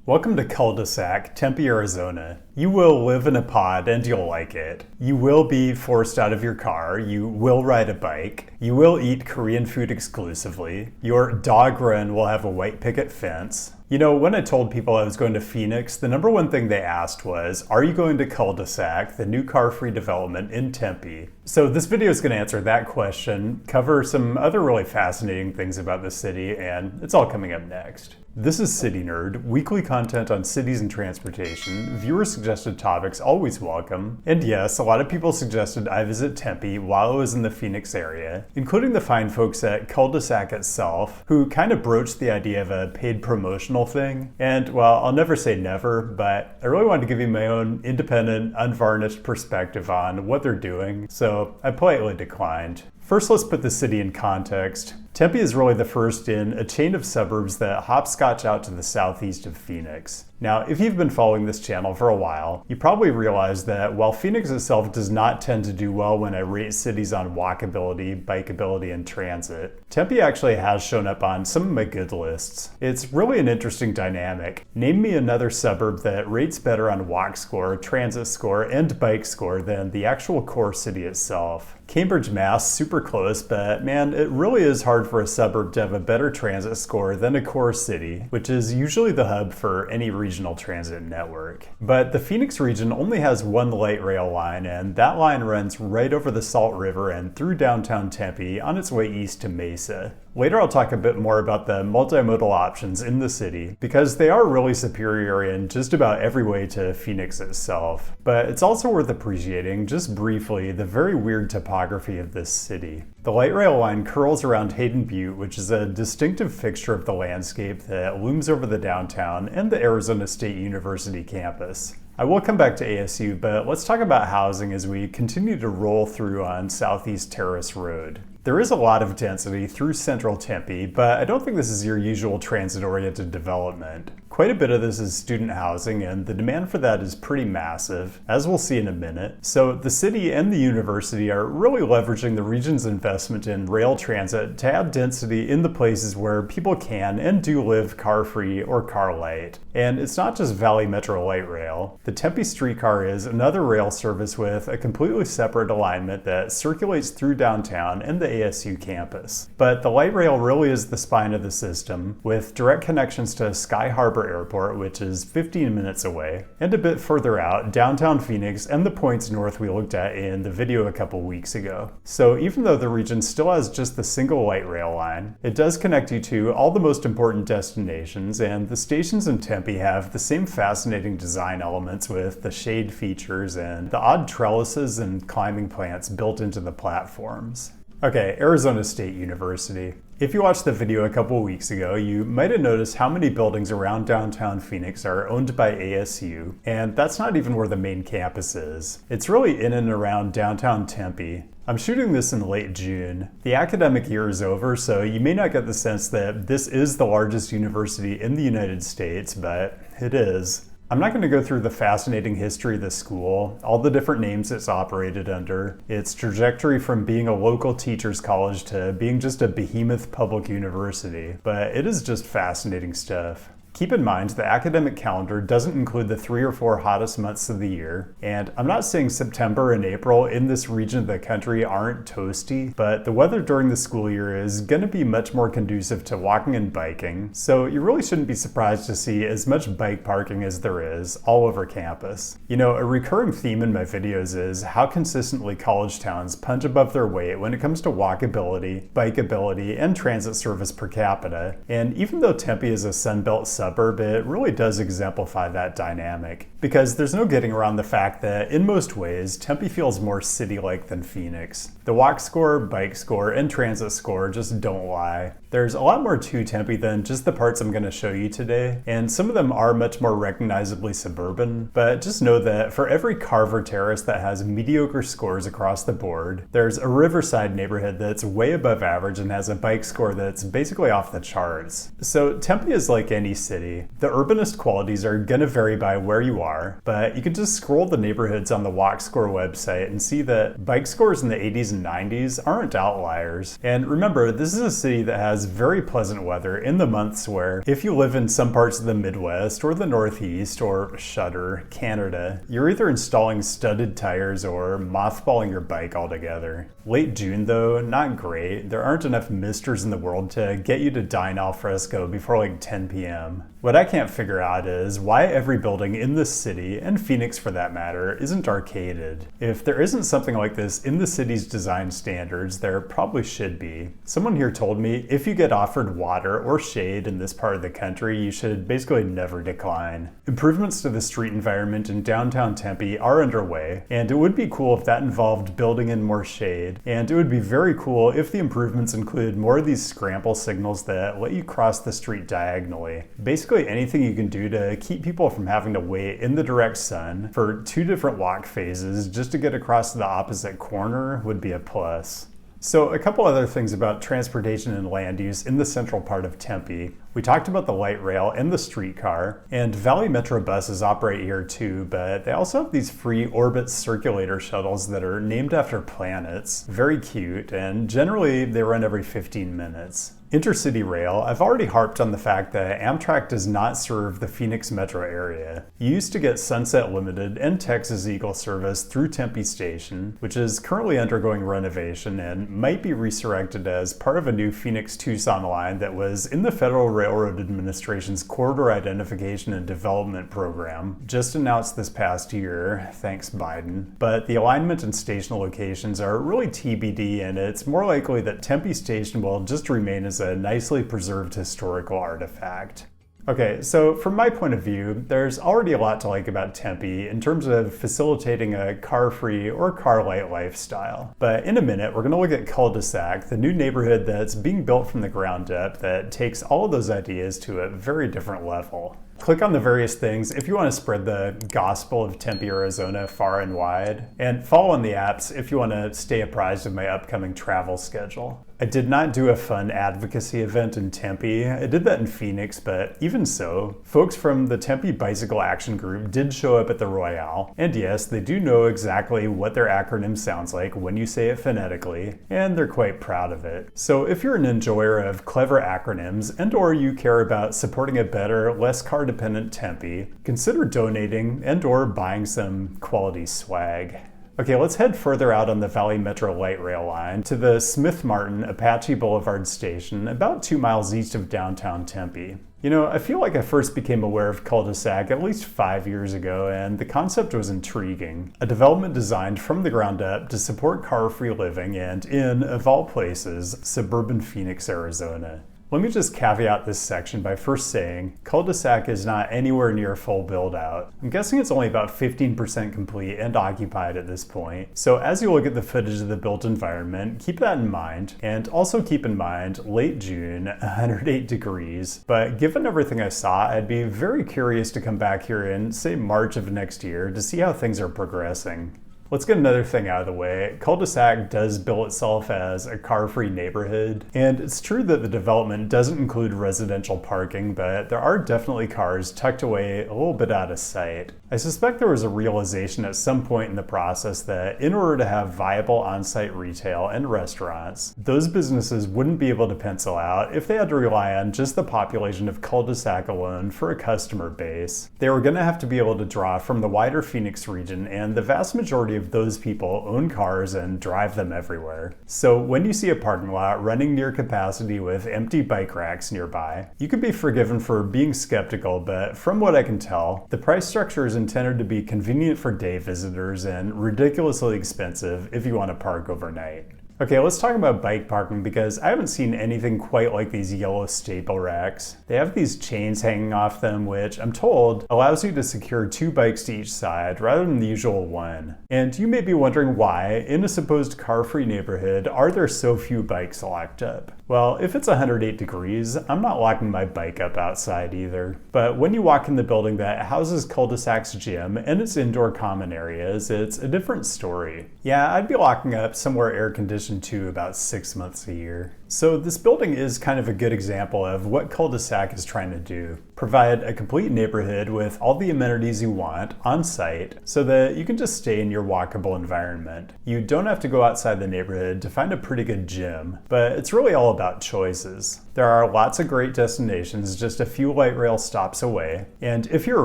Welcome to Culdesac Tempe, Arizona. You will live in a pod and you'll like it. You will be forced out of your car. You will ride a bike. You will eat Korean food exclusively. Your dog run will have a white picket fence. You know, when I told people I was going to Phoenix, the number one thing they asked was, are you going to Culdesac, the new car-free development in Tempe? So this video is going to answer that question, cover some other really fascinating things about the city, and it's all coming up next. This is CityNerd, weekly content on cities and transportation. Viewer-suggested topics always welcome. And yes, a lot of people suggested I visit Tempe while I was in the Phoenix area, including the fine folks at Culdesac itself, who kind of broached the idea of a paid promotional thing. And well, I'll never say never, but I really wanted to give you my own independent, unvarnished perspective on what they're doing, so I politely declined. First, let's put the city in context. Tempe is really the first in a chain of suburbs that hopscotch out to the southeast of Phoenix. Now, if you've been following this channel for a while, you probably realize that while Phoenix itself does not tend to do well when I rate cities on walkability, bikeability, and transit, Tempe actually has shown up on some of my good lists. It's really an interesting dynamic. Name me another suburb that rates better on walk score, transit score, and bike score than the actual core city itself. Cambridge, Mass, super close, but man, it really is hard for a suburb to have a better transit score than a core city, which is usually the hub for any regional transit network. But the Phoenix region only has one light rail line, and that line runs right over the Salt River and through downtown Tempe on its way east to Mesa. Later I'll talk a bit more about the multimodal options in the city, because they are really superior in just about every way to Phoenix itself. But it's also worth appreciating, just briefly, the very weird topography of this city. The light rail line curls around Hayden Butte, which is a distinctive fixture of the landscape that looms over the downtown and the Arizona State University campus. I will come back to ASU, but let's talk about housing as we continue to roll through on Southeast Terrace Road. There is a lot of density through central Tempe, but I don't think this is your usual transit-oriented development. Quite a bit of this is student housing, and the demand for that is pretty massive, as we'll see in a minute. So the city and the university are really leveraging the region's investment in rail transit to add density in the places where people can and do live car-free or car-light. And it's not just Valley Metro Light Rail. The Tempe streetcar is another rail service with a completely separate alignment that circulates through downtown and the ASU campus. But the light rail really is the spine of the system, with direct connections to Sky Harbor Airport, which is 15 minutes away, and a bit further out, downtown Phoenix and the points north we looked at in the video a couple weeks ago. So even though the region still has just the single light rail line, it does connect you to all the most important destinations, and the stations in Tempe have the same fascinating design elements with the shade features and the odd trellises and climbing plants built into the platforms. Okay, Arizona State University. If you watched the video a couple weeks ago, you might have noticed how many buildings around downtown Phoenix are owned by ASU, and that's not even where the main campus is. It's really in and around downtown Tempe. I'm shooting this in late June. The academic year is over, so you may not get the sense that this is the largest university in the United States, but it is. I'm not going to go through the fascinating history of the school, all the different names it's operated under, its trajectory from being a local teachers college to being just a behemoth public university, but it is just fascinating stuff. Keep in mind, the academic calendar doesn't include the 3 or 4 hottest months of the year, and I'm not saying September and April in this region of the country aren't toasty, but the weather during the school year is going to be much more conducive to walking and biking, so you really shouldn't be surprised to see as much bike parking as there is all over campus. You know, a recurring theme in my videos is how consistently college towns punch above their weight when it comes to walkability, bikeability, and transit service per capita, and even though Tempe is a Sunbelt suburb, it really does exemplify that dynamic. Because there's no getting around the fact that, in most ways, Tempe feels more city-like than Phoenix. The walk score, bike score, and transit score just don't lie. There's a lot more to Tempe than just the parts I'm going to show you today, and some of them are much more recognizably suburban, but just know that for every Carver Terrace that has mediocre scores across the board, there's a Riverside neighborhood that's way above average and has a bike score that's basically off the charts. So Tempe is like any city. The urbanist qualities are going to vary by where you are, but you can just scroll the neighborhoods on the Walk Score website and see that bike scores in the 80s and 90s aren't outliers. And remember, this is a city that has has very pleasant weather in the months where, if you live in some parts of the Midwest or the Northeast or shudder, Canada, you're either installing studded tires or mothballing your bike altogether. Late June though, not great. There aren't enough misters in the world to get you to dine al fresco before like 10 p.m. What I can't figure out is why every building in this city, and Phoenix for that matter, isn't arcaded. If there isn't something like this in the city's design standards, there probably should be. Someone here told me if you get offered water or shade in this part of the country, you should basically never decline. Improvements to the street environment in downtown Tempe are underway, and it would be cool if that involved building in more shade, and it would be very cool if the improvements included more of these scramble signals that let you cross the street diagonally. Basically anything you can do to keep people from having to wait in the direct sun for 2 different walk phases just to get across to the opposite corner would be a plus. So a couple other things about transportation and land use in the central part of Tempe. We talked about the light rail and the streetcar, and Valley Metro buses operate here too, but they also have these free orbit circulator shuttles that are named after planets. Very cute, and generally they run every 15 minutes. Intercity Rail, I've already harped on the fact that Amtrak does not serve the Phoenix metro area. You used to get Sunset Limited and Texas Eagle service through Tempe Station, which is currently undergoing renovation and might be resurrected as part of a new Phoenix-Tucson line that was in the Federal Railroad Administration's Corridor Identification and Development Program, just announced this past year, thanks Biden. But the alignment and station locations are really TBD, and it's more likely that Tempe Station will just remain as a nicely preserved historical artifact. Okay, so from my point of view, there's already a lot to like about Tempe in terms of facilitating a car-free or car-light lifestyle. But in a minute, we're going to look at Culdesac, the new neighborhood that's being built from the ground up that takes all of those ideas to a very different level. Click on the various things if you want to spread the gospel of Tempe, Arizona far and wide, and follow on the apps if you want to stay apprised of my upcoming travel schedule. I did not do a fun advocacy event in Tempe. I did that in Phoenix, but even so, folks from the Tempe Bicycle Action Group did show up at the Royale, and yes, they do know exactly what their acronym sounds like when you say it phonetically, and they're quite proud of it. So if you're an enjoyer of clever acronyms and/or you care about supporting a better, less car-dependent Tempe, consider donating and/or buying some quality swag. Okay, let's head further out on the Valley Metro light rail line to the Smith Martin Apache Boulevard station, about 2 miles east of downtown Tempe. You know, I feel like I first became aware of Culdesac at least 5 years ago, and the concept was intriguing. A development designed from the ground up to support car-free living and in, of all places, suburban Phoenix, Arizona. Let me just caveat this section by first saying Culdesac is not anywhere near full build out. I'm guessing it's only about 15% complete and occupied at this point. So as you look at the footage of the built environment, keep that in mind. And also keep in mind, late June, 108 degrees. But given everything I saw, I'd be very curious to come back here in, say, March of next year to see how things are progressing. Let's get another thing out of the way. Culdesac does bill itself as a car-free neighborhood, and it's true that the development doesn't include residential parking, but there are definitely cars tucked away a little bit out of sight. I suspect there was a realization at some point in the process that in order to have viable on-site retail and restaurants, those businesses wouldn't be able to pencil out if they had to rely on just the population of Culdesac alone for a customer base. They were going to have to be able to draw from the wider Phoenix region, and the vast majority of those people own cars and drive them everywhere. So when you see a parking lot running near capacity with empty bike racks nearby, you could be forgiven for being skeptical, but from what I can tell, the price structure is intended to be convenient for day visitors and ridiculously expensive if you want to park overnight. Okay, let's talk about bike parking because I haven't seen anything quite like these yellow staple racks. They have these chains hanging off them, which I'm told allows you to secure 2 bikes to each side rather than the usual 1. And you may be wondering why, in a supposed car-free neighborhood, are there so few bikes locked up? Well, if it's 108 degrees, I'm not locking my bike up outside either. But when you walk in the building that houses Culdesac's gym and its indoor common areas, it's a different story. Yeah, I'd be locking up somewhere air-conditioned too about 6 months a year. So this building is kind of a good example of what Culdesac is trying to do. Provide a complete neighborhood with all the amenities you want on site so that you can just stay in your walkable environment. You don't have to go outside the neighborhood to find a pretty good gym, but it's really all about choices. There are lots of great destinations just a few light rail stops away, and if you're a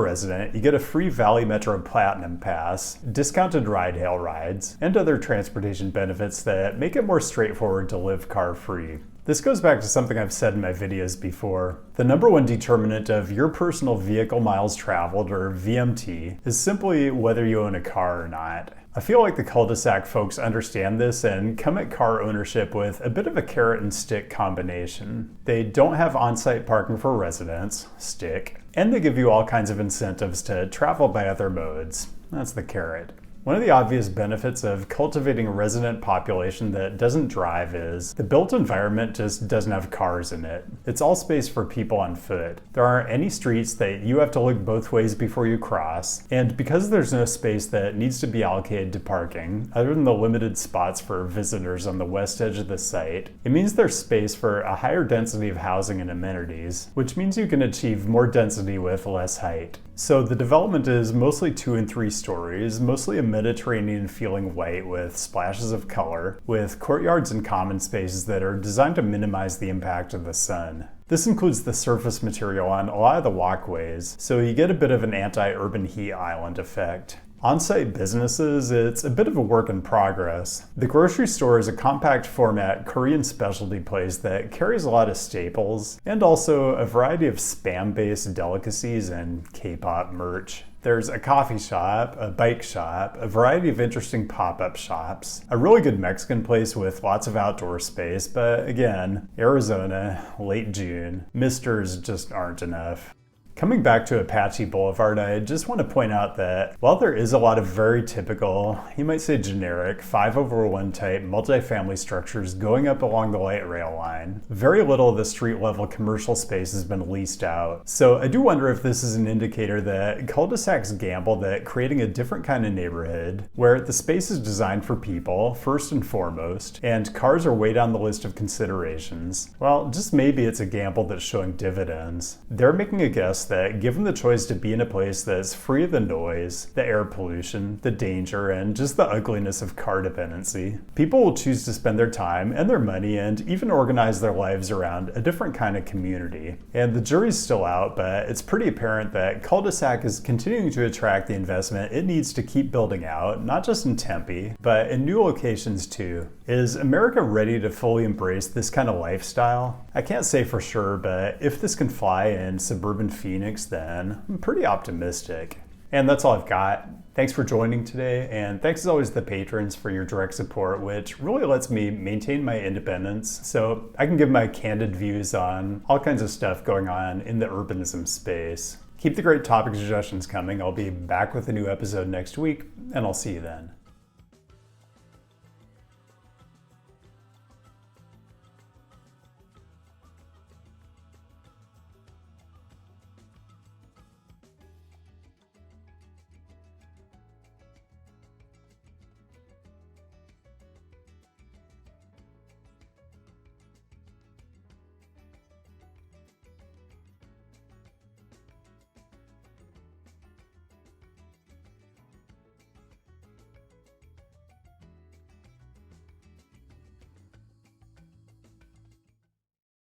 resident, you get a free Valley Metro Platinum Pass, discounted ride-hail rides, and other transportation benefits that make it more straightforward to live car-free. This goes back to something I've said in my videos before. The number one determinant of your personal vehicle miles traveled, or VMT, is simply whether you own a car or not. I feel like the Culdesac folks understand this and come at car ownership with a bit of a carrot and stick combination. They don't have on-site parking for residents, stick, and they give you all kinds of incentives to travel by other modes. That's the carrot. One of the obvious benefits of cultivating a resident population that doesn't drive is the built environment just doesn't have cars in it. It's all space for people on foot. There aren't any streets that you have to look both ways before you cross, and because there's no space that needs to be allocated to parking, other than the limited spots for visitors on the west edge of the site, it means there's space for a higher density of housing and amenities, which means you can achieve more density with less height. So the development is mostly 2 and 3 stories, mostly a Mediterranean feeling white with splashes of color, with courtyards and common spaces that are designed to minimize the impact of the sun. This includes the surface material on a lot of the walkways, so you get a bit of an anti-urban heat island effect. On-site businesses, it's a bit of a work in progress. The grocery store is a compact format Korean specialty place that carries a lot of staples and also a variety of spam-based delicacies and K-pop merch. There's a coffee shop, a bike shop, a variety of interesting pop-up shops, a really good Mexican place with lots of outdoor space, but again, Arizona, late June, misters just aren't enough. Coming back to Apache Boulevard, I just want to point out that while there is a lot of very typical, you might say generic, 5/1 type multifamily structures going up along the light rail line, very little of the street level commercial space has been leased out. So I do wonder if this is an indicator that Culdesacs gambled at creating a different kind of neighborhood where the space is designed for people, first and foremost, and cars are way down the list of considerations. Well, just maybe it's a gamble that's showing dividends. They're making a guess that given the choice to be in a place that's free of the noise, the air pollution, the danger, and just the ugliness of car dependency, people will choose to spend their time and their money and even organize their lives around a different kind of community. And the jury's still out, but it's pretty apparent that Culdesac is continuing to attract the investment it needs to keep building out, not just in Tempe, but in new locations too. Is America ready to fully embrace this kind of lifestyle? I can't say for sure, but if this can fly in suburban Phoenix, then I'm pretty optimistic. And that's all I've got. Thanks for joining today, and thanks as always to the patrons for your direct support, which really lets me maintain my independence so I can give my candid views on all kinds of stuff going on in the urbanism space. Keep the great topic suggestions coming. I'll be back with a new episode next week, and I'll see you then.